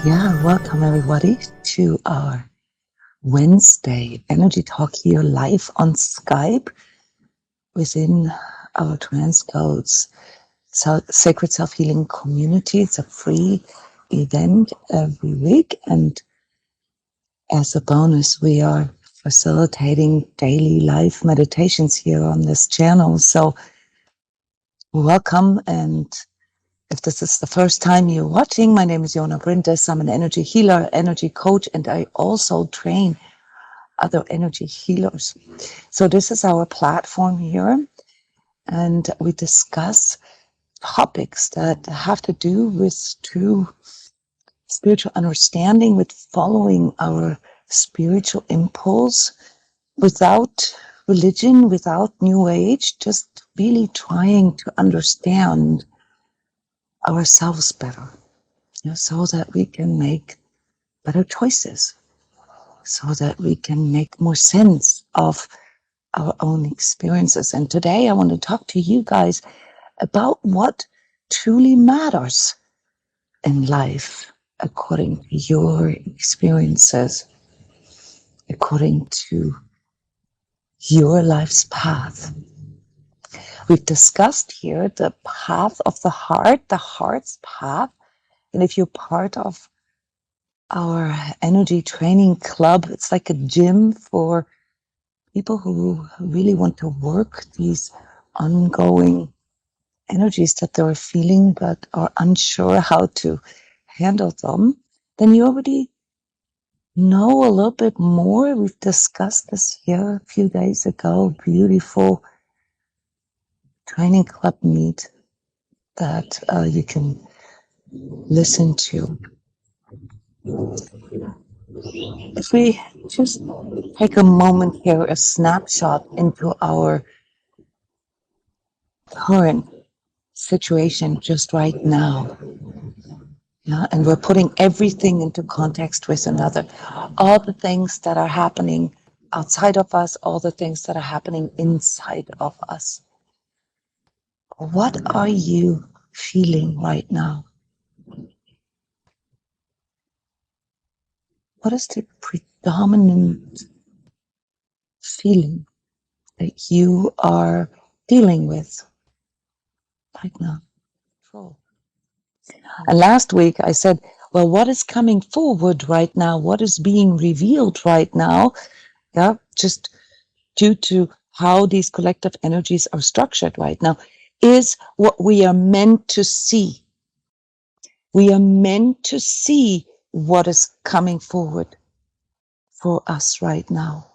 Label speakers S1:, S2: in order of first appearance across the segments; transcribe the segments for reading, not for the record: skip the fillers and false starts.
S1: Yeah, welcome everybody to our Wednesday Energy Talk here live on Skype within our transCODES Sacred Self-Healing Community. It's a free event every week, and as a bonus, we are facilitating daily life meditations here on this channel. So welcome, and if this is the first time you're watching, my name is Jona Bryndis. I'm an energy healer, energy coach, and I also train other energy healers. So this is our platform here, and we discuss topics that have to do with true spiritual understanding, with following our spiritual impulse without religion, without New Age, just really trying to understand ourselves better, so that we can make better choices, so that we can make more sense of our own experiences. And today I want to talk to you guys about what truly matters in life according to your experiences, according to your life's path. We've discussed here the path of the heart, the heart's path. And if you're part of our energy training club, it's like a gym for people who really want to work these ongoing energies that they're feeling but are unsure how to handle them. Then you already know a little bit more. We've discussed this here a few days ago. Beautiful training club meet that you can listen to. If we just take a moment here, a snapshot into our current situation just right now. Yeah, and we're putting everything into context with another. All the things that are happening outside of us, all the things that are happening inside of us. What are you feeling right now? What is the predominant feeling that you are dealing with right now? And last week I said, well, what is coming forward right now? What is being revealed right now? Yeah, just due to how these collective energies are structured right now, is what we are meant to see. We are meant to see what is coming forward for us right now.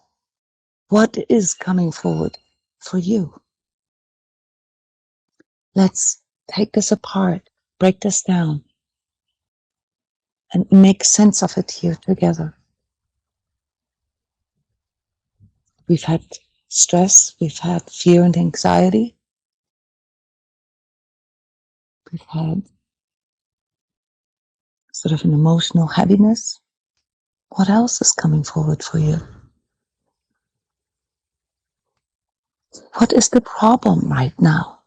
S1: What is coming forward for you? Let's take this apart, break this down, and make sense of it here together. We've had stress, we've had fear and anxiety, we've had sort of an emotional heaviness. What else is coming forward for you? What is the problem right now?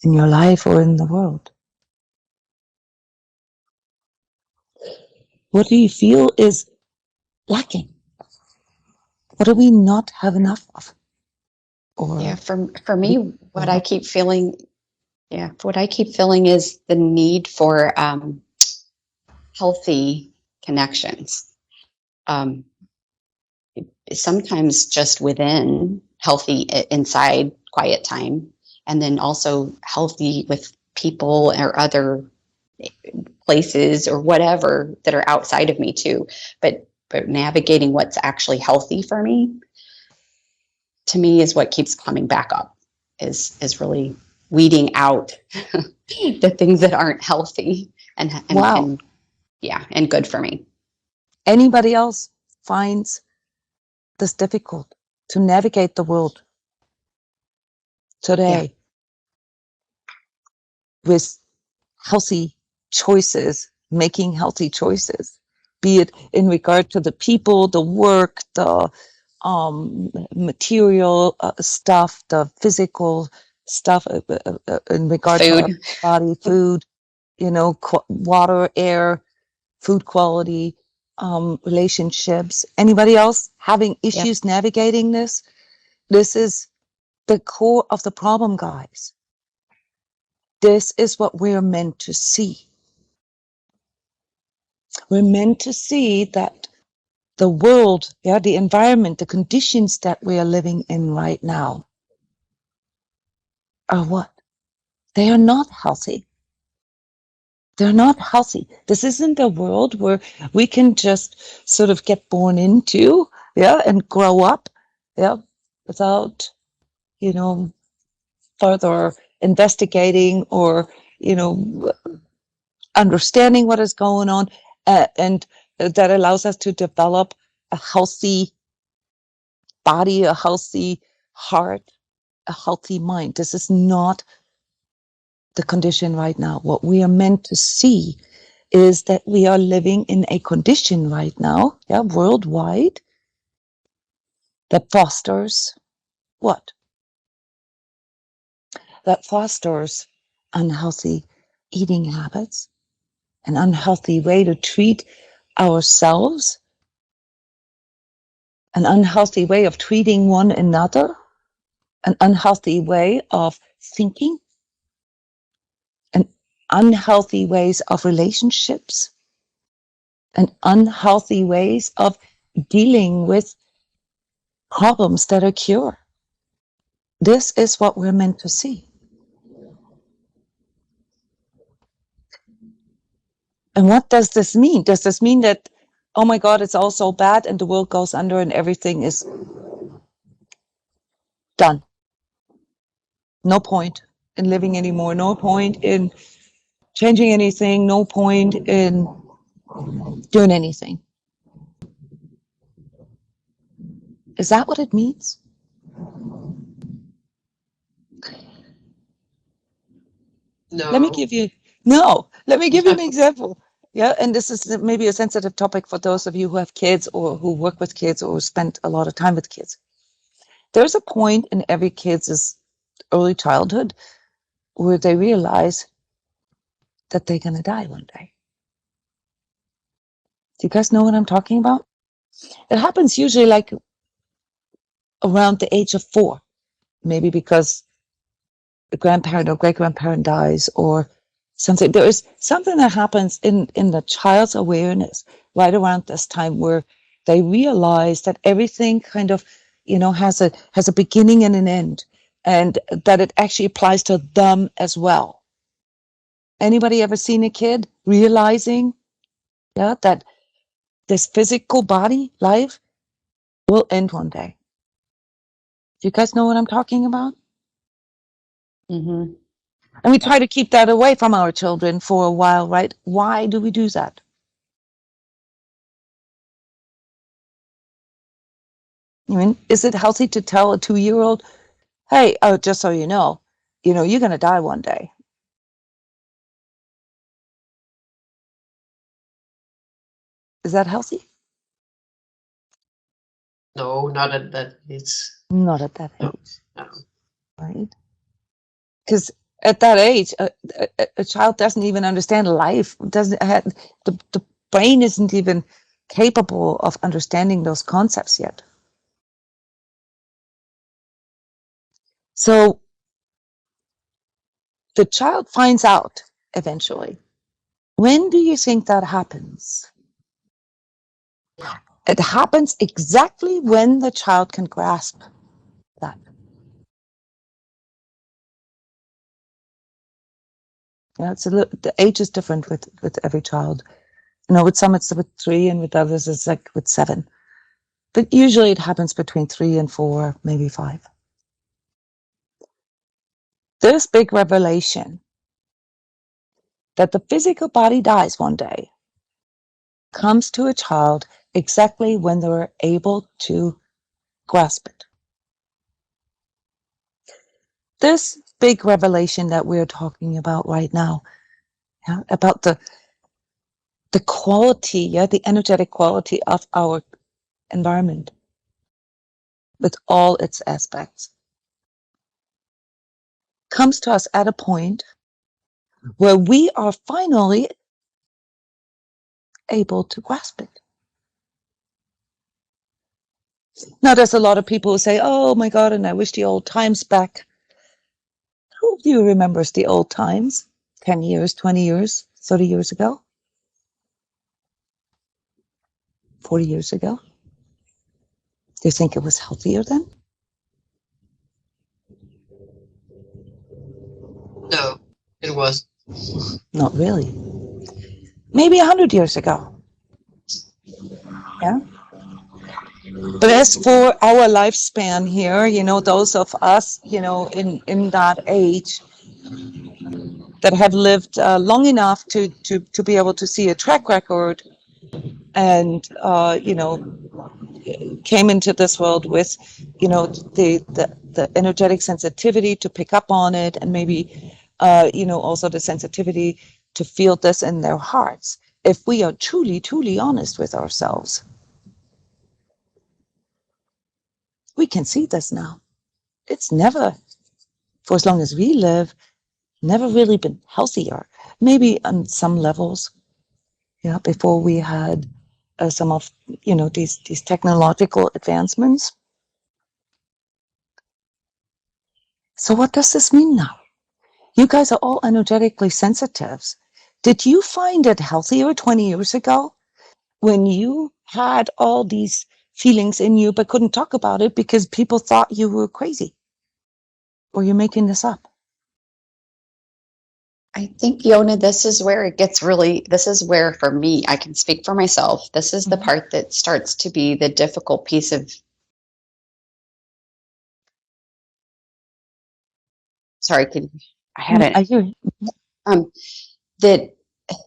S1: In your life or in the world? What do you feel is lacking? What do we not have enough of? Or
S2: yeah, for me, what I keep feeling is the need for healthy connections. Sometimes just within, healthy inside, quiet time, and then also healthy with people or other places or whatever that are outside of me too. But navigating what's actually healthy for me, to me, is what keeps coming back up. Is really weeding out the things that aren't healthy and good for me.
S1: Anybody else finds this difficult to navigate the world today with healthy choices, making healthy choices, be it in regard to the people, the work, the material stuff, the physical stuff in regard to our
S2: Food.
S1: body, food, water, air, food quality, relationships. Anybody else having issues navigating this? This is the core of the problem, guys. This is what we're meant to see. We're meant to see that the world, the environment, the conditions that we are living in right now are what? They are not healthy. They're not healthy. This isn't a world where we can just sort of get born into, and grow up, without, further investigating or, understanding what is going on, and that allows us to develop a healthy body, a healthy heart, a healthy mind. This is not the condition right now. What we are meant to see is that we are living in a condition right now, worldwide, that fosters what? That fosters unhealthy eating habits, an unhealthy way to treat ourselves, an unhealthy way of treating one another, an unhealthy way of thinking, an unhealthy ways of relationships, and unhealthy ways of dealing with problems that occur. This is what we're meant to see. And what does this mean? Does this mean that, oh my God, it's all so bad and the world goes under and everything is done? No point in living anymore. No point in changing anything. No point in doing anything. Is that what it means?
S3: No.
S1: Let me give you an example. Yeah, and this is maybe a sensitive topic for those of you who have kids or who work with kids or spent a lot of time with kids. There's a point in every kid's early childhood where they realize that they're going to die one day. Do you guys know what I'm talking about? It happens usually like around the age of 4, maybe because the grandparent or great-grandparent dies or something. There is something that happens in the child's awareness right around this time where they realize that everything kind of, has a beginning and an end, and that it actually applies to them as well. Anybody ever seen a kid realizing, that this physical body life will end one day? Do you guys know what I'm talking about?
S2: Mm-hmm.
S1: And we try to keep that away from our children for a while, right? Why do we do that? I mean, is it healthy to tell a 2-year-old, hey, just so you know, you're going to die one day? Is that healthy?
S3: No, not at that age.
S1: Not at that
S3: No.
S1: age,
S3: No.
S1: right? Because at that age, a child doesn't even understand life. Doesn't have, the brain isn't even capable of understanding those concepts yet. So the child finds out eventually. When do you think that happens? It happens exactly when the child can grasp that. Yeah, the age is different with every child. With some it's with 3, and with others it's like with 7. But usually it happens between 3 and 4, maybe 5. This big revelation that the physical body dies one day comes to a child exactly when they're able to grasp it. This big revelation that we're talking about right now, about the quality, the energetic quality of our environment with all its aspects. comes to us at a point where we are finally able to grasp it. Now, there's a lot of people who say, oh my God, and I wish the old times back. Who do you remembers the old times? 10 years, 20 years, 30 years ago? 40 years ago? Do you think it was healthier then?
S3: No, it was.
S1: Not really. Maybe 100 years ago. Yeah. But as for our lifespan here, those of us, in that age that have lived long enough to be able to see a track record and, came into this world with, the energetic sensitivity to pick up on it, and maybe, also the sensitivity to feel this in their hearts. If we are truly, truly honest with ourselves, we can see this now. It's never, for as long as we live, never really been healthier. Maybe on some levels, yeah, before we had some of, these technological advancements. So what does this mean now? You guys are all energetically sensitives. Did you find it healthier 20 years ago when you had all these feelings in you but couldn't talk about it because people thought you were crazy? Or you're making this up?
S2: I think, Jona, this is where for me, I can speak for myself. This is the part that starts to be the difficult piece of, sorry, I had it.
S1: I hear you.
S2: That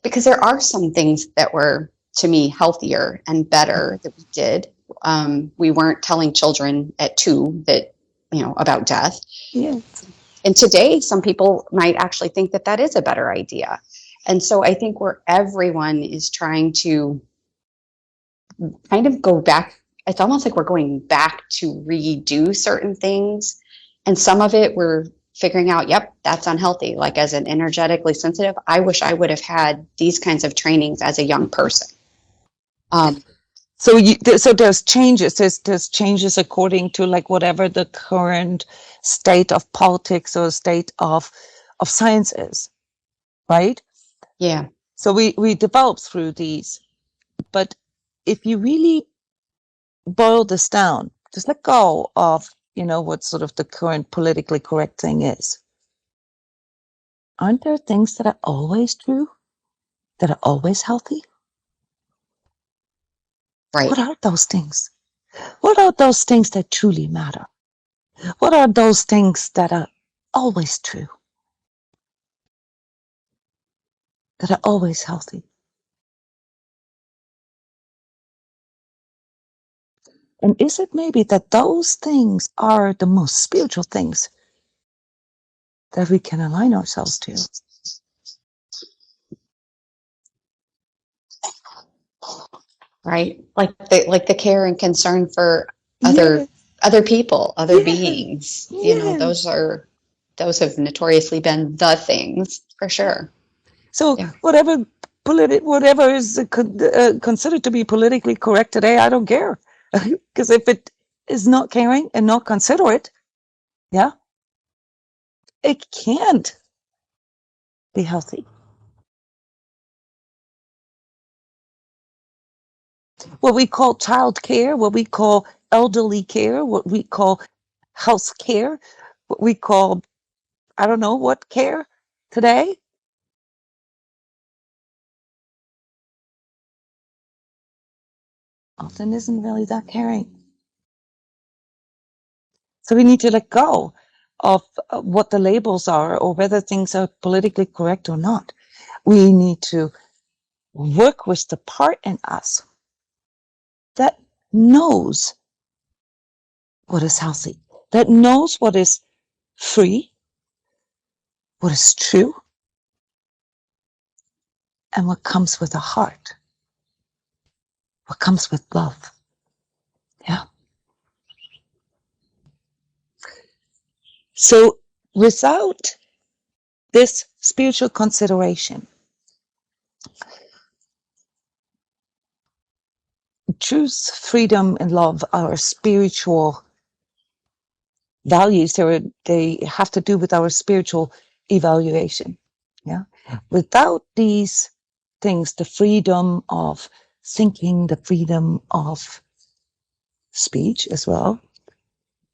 S2: because there are some things that were, to me, healthier and better that we did. We weren't telling children at 2 that, about death.
S1: Yes.
S2: And today, some people might actually think that that is a better idea. And so I think where everyone is trying to kind of go back, it's almost like we're going back to redo certain things. And some of it we're figuring out, yep, that's unhealthy. Like as an energetically sensitive, I wish I would have had these kinds of trainings as a young person.
S1: So there's changes. There's changes according to like whatever the current state of politics or state of science is, right?
S2: Yeah.
S1: So we develop through these, but if you really boil this down, just let go of what sort of the current politically correct thing is. Aren't there things that are always true, that are always healthy?
S2: Right.
S1: What are those things? What are those things that truly matter? What are those things that are always true? That are always healthy? And is it maybe that those things are the most spiritual things that we can align ourselves to?
S2: Right. Like the care and concern for
S1: Yes.
S2: other people, other
S1: Yes.
S2: beings.
S1: Yes.
S2: Those have notoriously been the things for sure.
S1: So
S2: Yeah.
S1: whatever is considered to be politically correct today, I don't care. Because if it is not caring and not considerate, yeah, it can't be healthy. What we call child care, what we call elderly care, what we call health care, what we call, I don't know what care today. Often isn't really that caring. So we need to let go of what the labels are or whether things are politically correct or not. We need to work with the part in us that knows what is healthy, that knows what is free, what is true, and what comes with a heart, what comes with love. Yeah. So Without this spiritual consideration, truth, freedom, and love are spiritual values. They have to do with our spiritual evaluation. Yeah. Without these things, the freedom of thinking, the freedom of speech as well.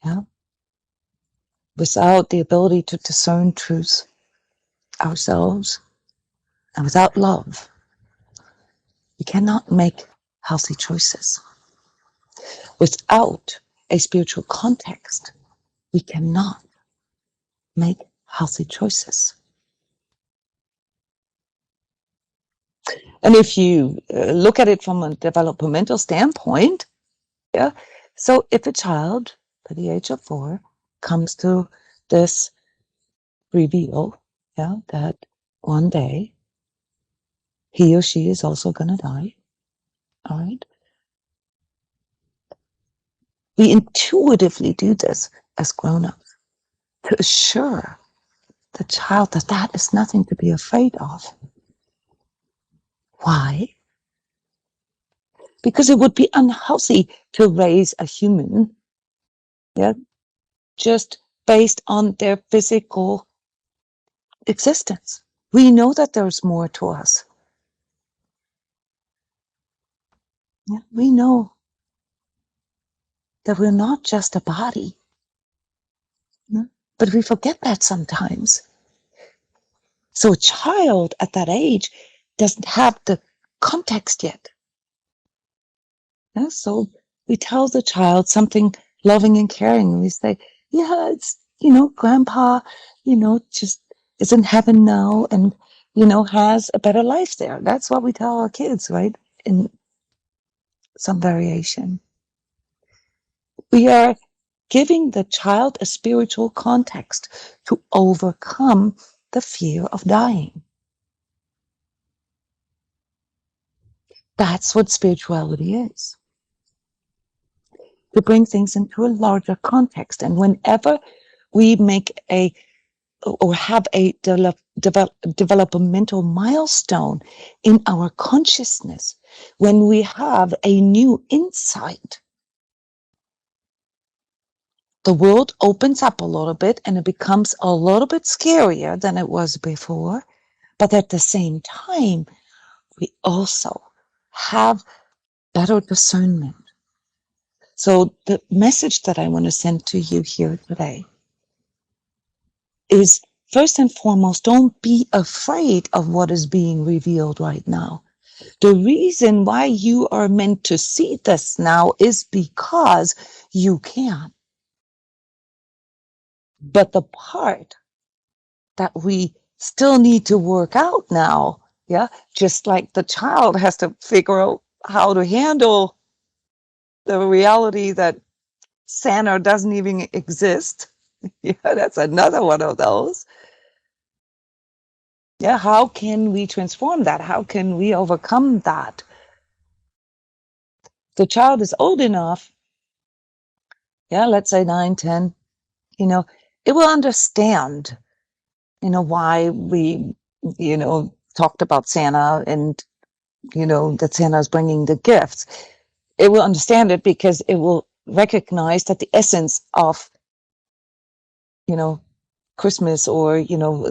S1: Yeah. Without the ability to discern truth ourselves, and without love, we cannot make healthy choices. Without a spiritual context, we cannot make healthy choices. And if you look at it from a developmental standpoint, yeah, so if a child by the age of 4 comes to this reveal, yeah, that one day he or she is also going to die, all right, we intuitively do this as grown-ups to assure the child that that is nothing to be afraid of. Why? Because it would be unhealthy to raise a human, yeah, just based on their physical existence. We know that there's more to us. Yeah, we know that we're not just a body, yeah, but we forget that sometimes. So a child at that age doesn't have the context yet. Yeah, so we tell the child something loving and caring. We say, yeah, it's, grandpa, just is in heaven now and, has a better life there. That's what we tell our kids, right? In some variation. We are giving the child a spiritual context to overcome the fear of dying. That's what spirituality is. To bring things into a larger context. And whenever we make or have a developmental milestone in our consciousness, when we have a new insight, the world opens up a little bit and it becomes a little bit scarier than it was before. But at the same time, we also have better discernment. So the message that I want to send to you here today is, first and foremost, don't be afraid of what is being revealed right now. The reason why you are meant to see this now is because you can. But the part that we still need to work out now, yeah, just like the child has to figure out how to handle the reality that Santa doesn't even exist. Yeah, that's another one of those. Yeah, how can we transform that? How can we overcome that? The child is old enough, yeah, let's say 9, 10, it will understand, why we, talked about Santa and, that Santa is bringing the gifts. It will understand it because it will recognize that the essence of, Christmas or,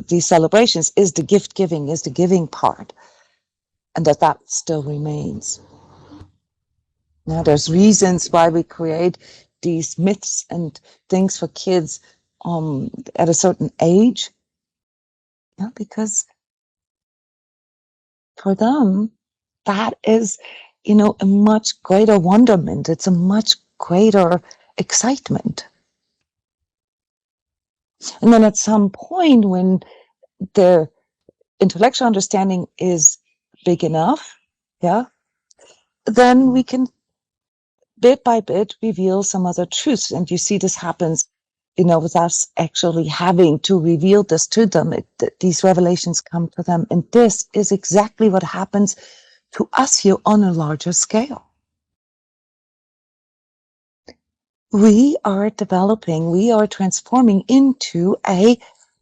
S1: these celebrations is the gift giving, is the giving part, and that still remains. Now, there's reasons why we create these myths and things for kids at a certain age. Yeah, because for them, that is, a much greater wonderment. It's a much greater excitement. And then at some point when their intellectual understanding is big enough, yeah, then we can bit by bit reveal some other truths. And you see this happens, with us actually having to reveal this to them. These revelations come to them. And this is exactly what happens to us here on a larger scale. We are developing, we are transforming into a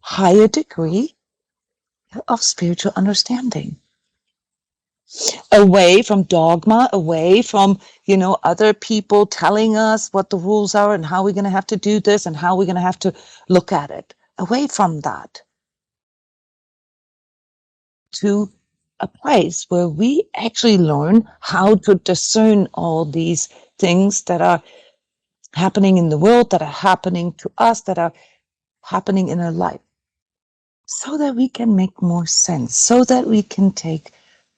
S1: higher degree of spiritual understanding. Away from dogma, away from, other people telling us what the rules are and how we're going to have to do this and how we're going to have to look at it. Away from that. To a place where we actually learn how to discern all these things that are happening in the world, that are happening to us, that are happening in our life, so that we can make more sense, so that we can take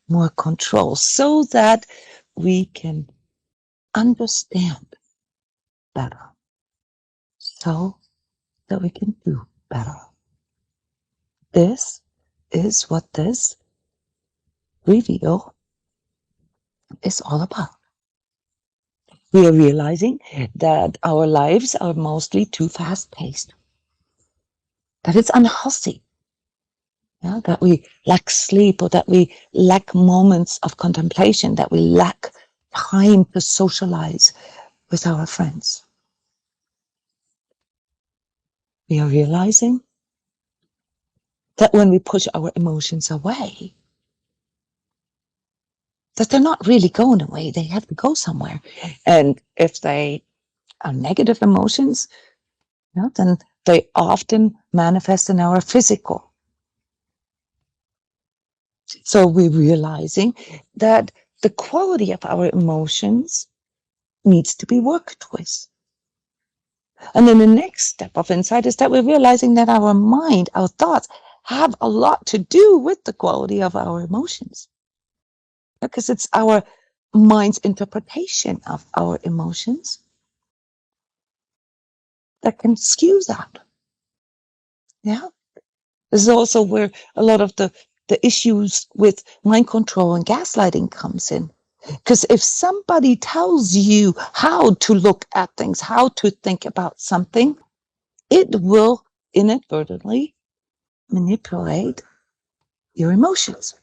S1: more control, so that we can understand better, so that we can do better. This is what this reveal is all about. We are realizing that our lives are mostly too fast-paced, that it's unhealthy, that we lack sleep, or that we lack moments of contemplation, that we lack time to socialize with our friends. We are realizing that when we push our emotions away, that they're not really going away, they have to go somewhere. And if they are negative emotions, then they often manifest in our physical. So we're realizing that the quality of our emotions needs to be worked with. And then the next step of insight is that we're realizing that our mind, our thoughts, have a lot to do with the quality of our emotions. Because it's our mind's interpretation of our emotions that can skew that. Yeah. This is also where a lot of the issues with mind control and gaslighting comes in. Because if somebody tells you how to look at things, how to think about something, it will inadvertently manipulate your emotions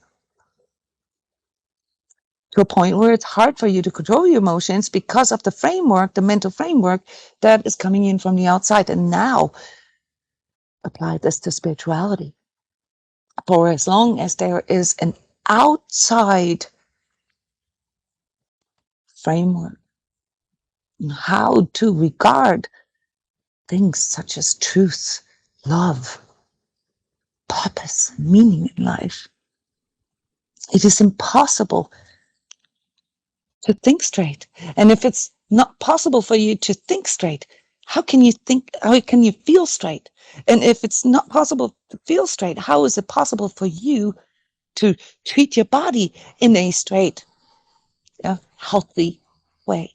S1: to a point where it's hard for you to control your emotions because of the framework, the mental framework that is coming in from the outside. And now apply this to spirituality. For as long as there is an outside framework on how to regard things such as truth, love, purpose, meaning in life, it is impossible to think straight. And if it's not possible for you to think straight, how can you feel straight? And if it's not possible to feel straight, how is it possible for you to treat your body in a straight, healthy way?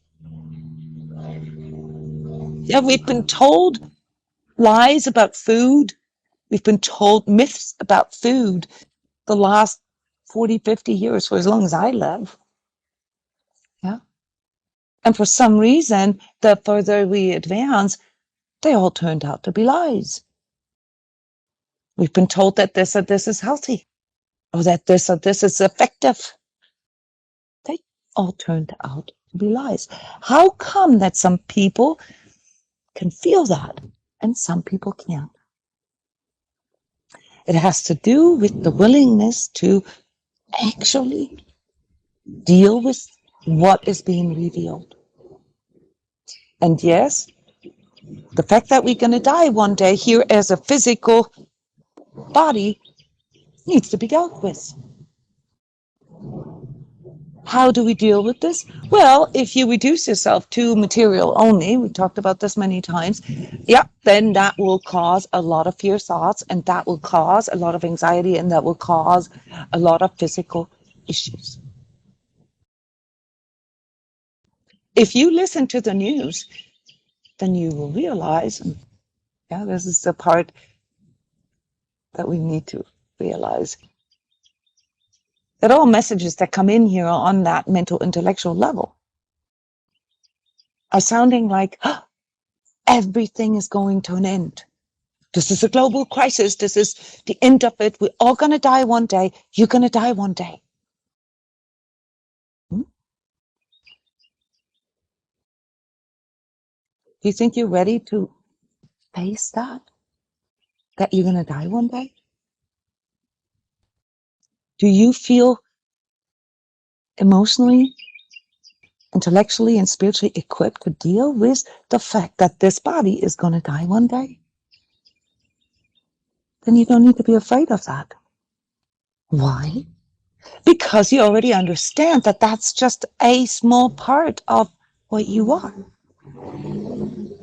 S1: Yeah, we've been told lies about food. We've been told myths about food the last 40, 50 years, for as long as I live. Yeah. And for some reason, the further we advance, they all turned out to be lies. We've been told that this or this is healthy, or that this or this is effective. They all turned out to be lies. How come that some people can feel that and some people can't? It has to do with the willingness to actually deal with what is being revealed. And yes, the fact that we're going to die one day here as a physical body needs to be dealt with. How do we deal with this? Well, if you reduce yourself to material only, we talked about this many times, then that will cause a lot of fear thoughts, and that will cause a lot of anxiety, and that will cause a lot of physical issues. If you listen to the news, then you will realize, and this is the part that we need to realize, that all messages that come in here on that mental intellectual level are sounding like everything is going to an end. This is a global crisis. This is the end of it. We're all going to die one day. You're going to die one day. Do you think you're ready to face that? that you're going to die one day? Do you feel emotionally, intellectually, and spiritually equipped to deal with the fact that this body is going to die one day? Then you don't need to be afraid of that. Why? Because you already understand that that's just a small part of what you are.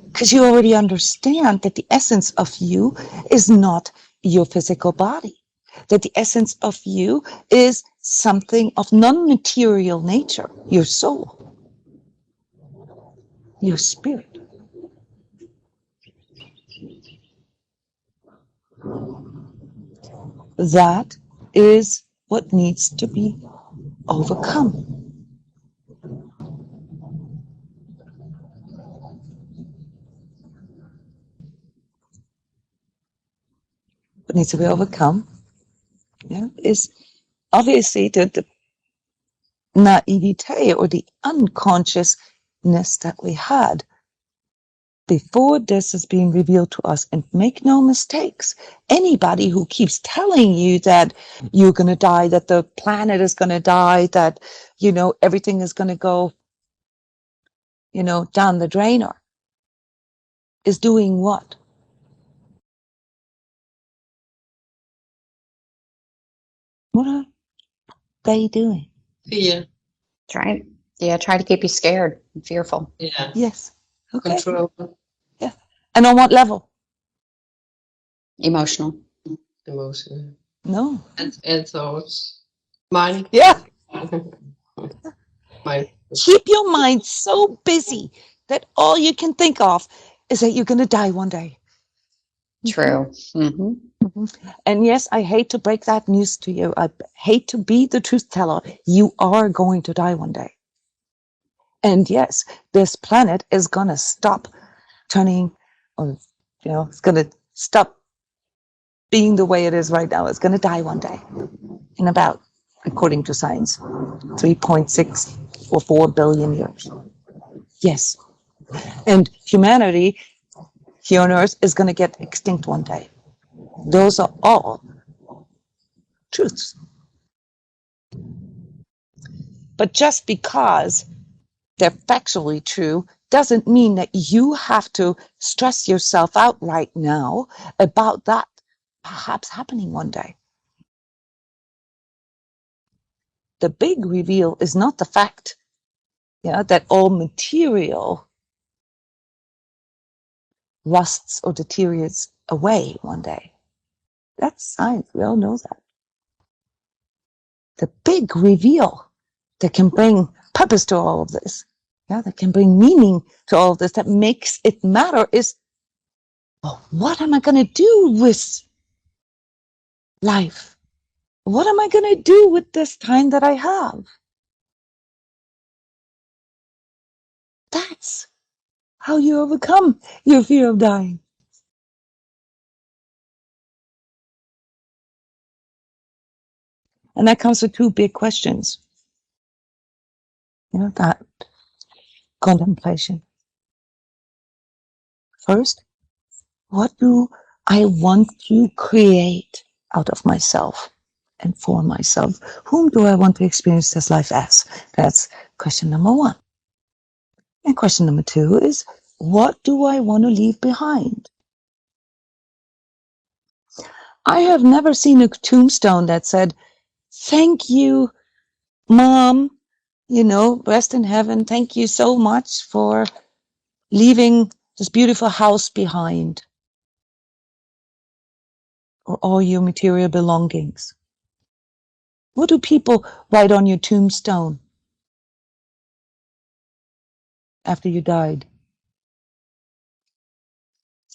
S1: Because you already understand that the essence of you is not your physical body, that the essence of you is something of non-material nature, your soul, your spirit. That is what needs to be overcome. What needs to be overcome, is obviously the naivete or the unconsciousness that we had before this is being revealed to us. And make no mistakes, anybody who keeps telling you that you're going to die, that the planet is going to die, that, everything is going to go, down the drainer, is doing what? What are they doing?
S3: Fear.
S2: Try to keep you scared and fearful.
S3: Yeah.
S1: Yes. Okay.
S3: Control.
S1: Yeah. And on what level?
S2: Emotional.
S3: Emotion.
S1: No.
S3: And thoughts. Mind.
S1: Yeah.
S3: Mind.
S1: Keep your mind so busy that all you can think of is that you're going to die one day.
S2: True. Mm-hmm.
S1: And yes, I hate to break that news to you. I hate to be the truth teller. You are going to die one day. And yes, this planet is going to stop turning, or, it's going to stop being the way it is right now. It's going to die one day in about, according to science, 3.6 or 4 billion years. Yes. And humanity here on Earth is going to get extinct one day. Those are all truths. But just because they're factually true doesn't mean that you have to stress yourself out right now about that perhaps happening one day. The big reveal is not the fact, that all material rusts or deteriorates away one day. That's science. We all know that. The big reveal that can bring purpose to all of this, that can bring meaning to all of this, that makes it matter, is, well, what am I going to do with life? What am I going to do with this time that I have? That's how you overcome your fear of dying. And that comes with two big questions. That contemplation. First, what do I want to create out of myself and for myself? Whom do I want to experience this life as? That's question number one. And question number two is, what do I want to leave behind? I have never seen a tombstone that said, "Thank you, Mom, rest in heaven. Thank you so much for leaving this beautiful house behind, or all your material belongings." What do people write on your tombstone after you died?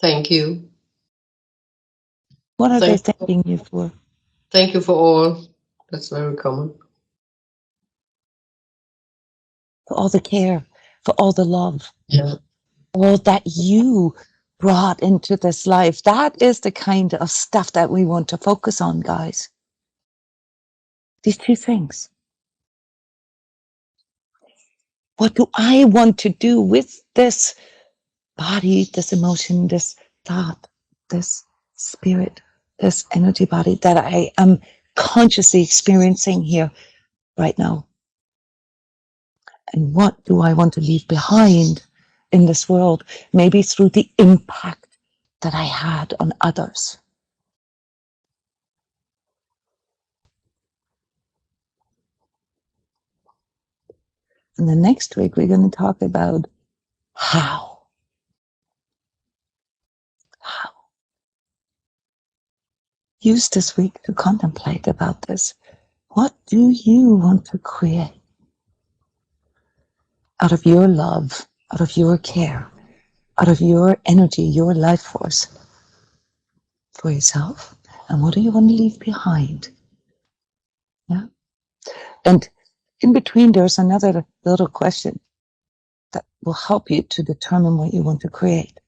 S3: Thank you.
S1: What are they
S3: Thank
S1: thanking you for?
S3: Thank you for all. That's very common.
S1: For all the care, for all the love,
S3: Yeah.
S1: all that you brought into this life. That is the kind of stuff that we want to focus on, guys. These two things. What do I want to do with this body, this emotion, this thought, this spirit, this energy body that I am consciously experiencing here right now. And what do I want to leave behind in this world? Maybe through the impact that I had on others. And the next week, we're going to talk about how. How. Use this week to contemplate about this. What do you want to create out of your love, out of your care, out of your energy, your life force for yourself? And what do you want to leave behind? Yeah. And in between, there's another little question that will help you to determine what you want to create.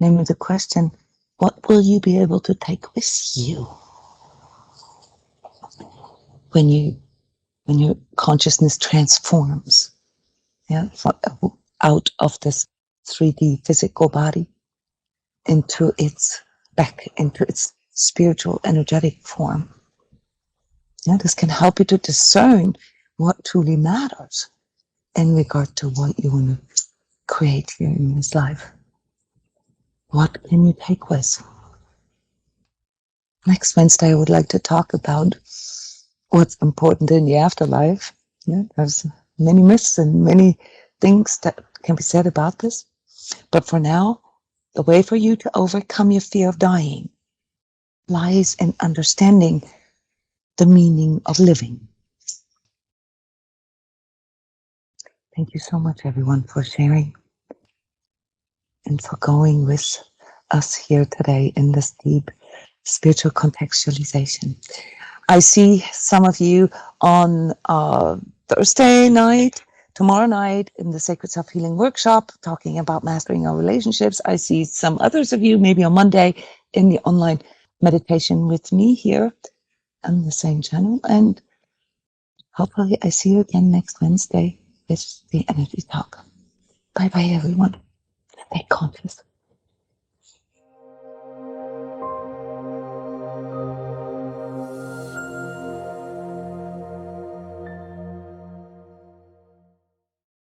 S1: Namely the question, what will you be able to take with you when your consciousness transforms, yeah, out of this 3D physical body into its spiritual energetic form? Yeah, this can help you to discern what truly matters in regard to what you want to create here in this life. What can you take with? Next Wednesday, I would like to talk about what's important in the afterlife. Yeah, there's many myths and many things that can be said about this. But for now, the way for you to overcome your fear of dying lies in understanding the meaning of living. Thank you so much, everyone, for sharing and for going with us here today in this deep spiritual contextualization. I see some of you on Thursday night, tomorrow night in the Sacred Self-Healing Workshop, talking about mastering our relationships. I see some others of you maybe on Monday in the online meditation with me here on the same channel. And hopefully I see you again next Wednesday with the Energy Talk. Bye-bye, everyone. Stay conscious.